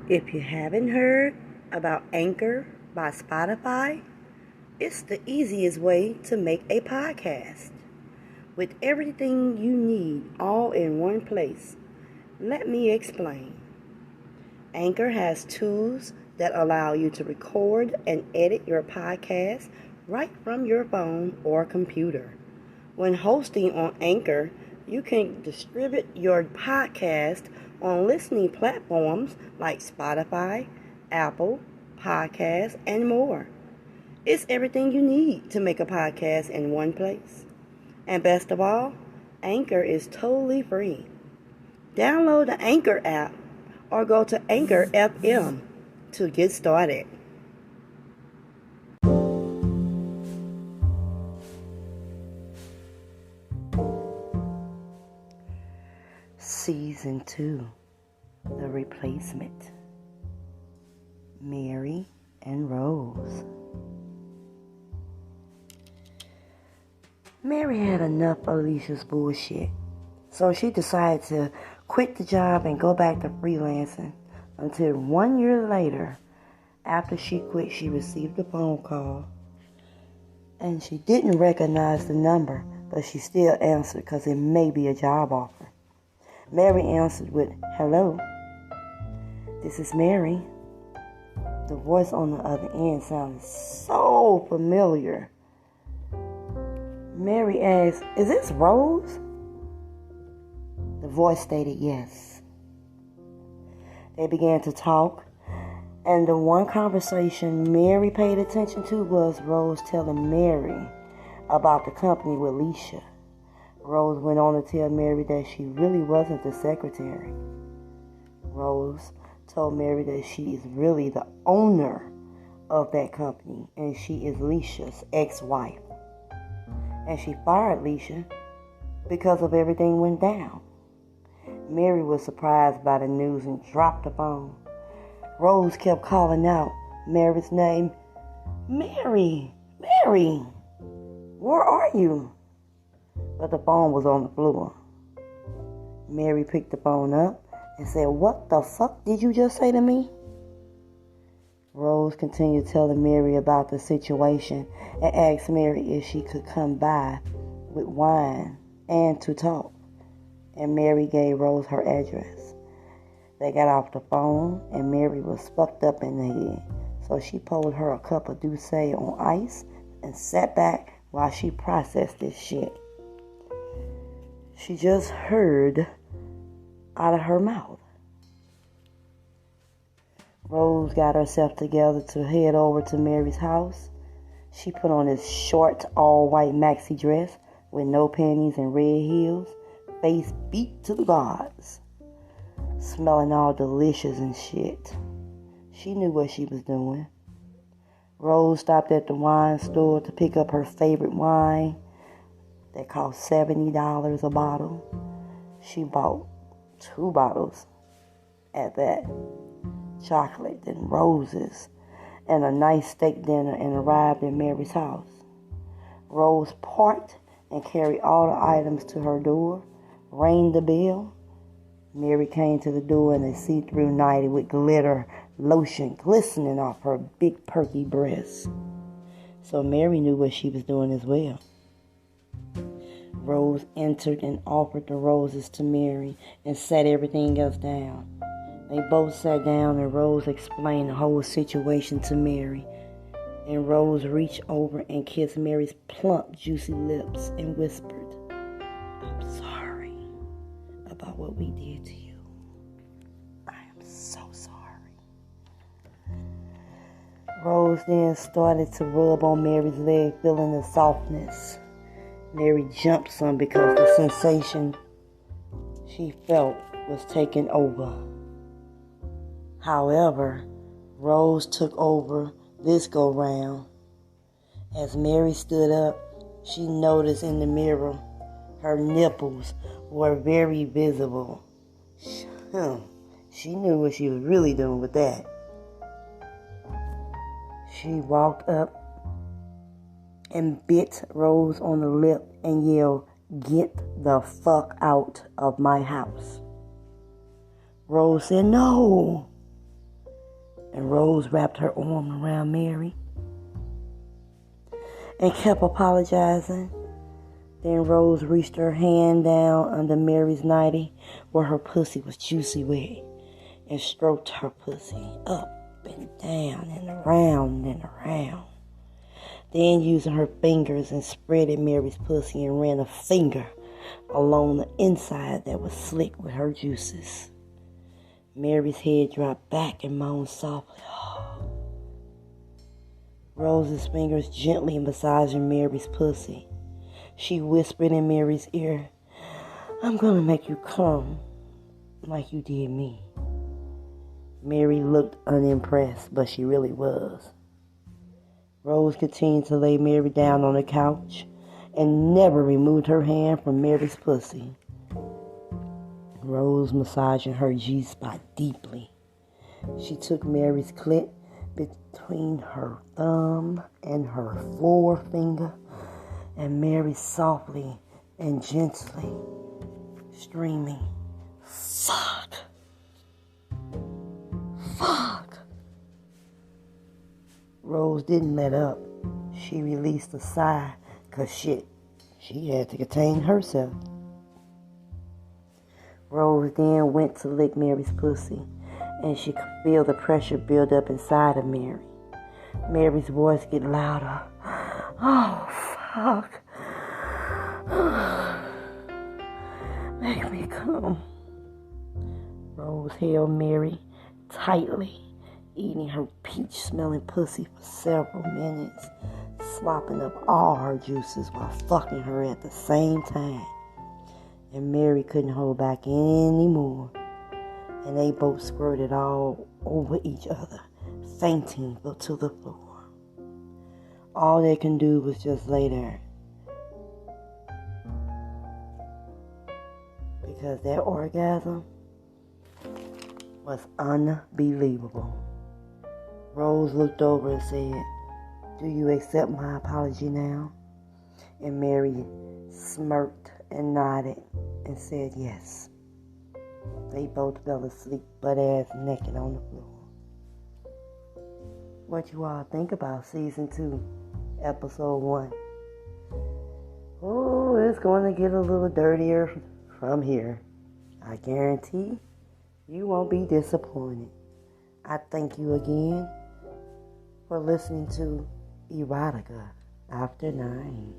If you haven't heard about Anchor by Spotify, it's the easiest way to make a podcast with everything you need all in one place. Let me explain. Anchor has tools that allow you to record and edit your podcast right from your phone or computer. When hosting on Anchor, you can distribute your podcast on listening platforms like Spotify, Apple Podcasts, and more. It's everything you need to make a podcast in one place. And best of all, Anchor is totally free. Download the Anchor app or go to Anchor FM to get started. Season 2, The Replacement. Mary and Rose. Mary had enough of Alicia's bullshit, so she decided to quit the job and go back to freelancing until 1 year later. After she quit, she received a phone call, and she didn't recognize the number, but she still answered because it may be a job offer. Mary answered with, "Hello, this is Mary." The voice on the other end sounded so familiar. Mary asked, "Is this Rose?" The voice stated yes. They began to talk, and the one conversation Mary paid attention to was Rose telling Mary about the company with Alicia. Rose went on to tell Mary that she really wasn't the secretary. Rose told Mary that she is really the owner of that company, and she is Alicia's ex-wife. And she fired Alicia because of everything went down. Mary was surprised by the news and dropped the phone. Rose kept calling out Mary's name. "Mary, Mary, where are you?" But the phone was on the floor. Mary picked the phone up and said, "What the fuck did you just say to me?" Rose continued telling Mary about the situation and asked Mary if she could come by with wine and to talk. And Mary gave Rose her address. They got off the phone and Mary was fucked up in the head. So she poured her a cup of Douce on ice and sat back while she processed this shit. She just heard out of her mouth. Rose got herself together to head over to Mary's house. She put on this short, all-white maxi dress with no panties and red heels, face beat to the gods, smelling all delicious and shit. She knew what she was doing. Rose stopped at the wine store to pick up her favorite wine that cost $70 a bottle. She bought 2 bottles at that. Chocolate and roses and a nice steak dinner, and arrived at Mary's house. Rose parked and carried all the items to her door, rang the bell. Mary came to the door in a see-through nightie with glitter lotion glistening off her big perky breasts. So Mary knew what she was doing as well. Rose entered and offered the roses to Mary and set everything else down. They both sat down and Rose explained the whole situation to Mary. And Rose reached over and kissed Mary's plump, juicy lips and whispered, "I'm sorry about what we did to you. I am so sorry." Rose then started to rub on Mary's leg, feeling the softness. Mary jumped some because the sensation she felt was taking over. However, Rose took over this go round. As Mary stood up, she noticed in the mirror her nipples were very visible. She knew what she was really doing with that. She walked up and bit Rose on the lip and yelled, "Get the fuck out of my house." Rose said, "No." And Rose wrapped her arm around Mary and kept apologizing. Then Rose reached her hand down under Mary's nightie where her pussy was juicy wet and stroked her pussy up and down and around and around. Then using her fingers and spreaded Mary's pussy and ran a finger along the inside that was slick with her juices. Mary's head dropped back and moaned softly. Rose's fingers gently massaging Mary's pussy. She whispered in Mary's ear, "I'm gonna make you come like you did me." Mary looked unimpressed, but she really was. Rose continued to lay Mary down on the couch and never removed her hand from Mary's pussy. Rose massaging her G-spot deeply. She took Mary's clit between her thumb and her forefinger, and Mary softly and gently screaming, "Fuck! Fuck!" Rose didn't let up. She released a sigh, 'cause shit, she had to contain herself. Rose then went to lick Mary's pussy, and she could feel the pressure build up inside of Mary. Mary's voice get louder. "Oh, fuck. Make me come." Rose held Mary tightly, eating her peach-smelling pussy for several minutes, slopping up all her juices while fucking her at the same time. And Mary couldn't hold back anymore, and they both squirted all over each other, fainting to the floor. All they can do was just lay there, because that orgasm was unbelievable. Rose looked over and said, "Do you accept my apology now?" And Mary smirked and nodded and said yes. They both fell asleep, butt-ass naked on the floor. What you all think about Season 2, Episode 1? Oh, it's going to get a little dirtier from here. I guarantee you won't be disappointed. I thank you again for listening to EROTICA After 9.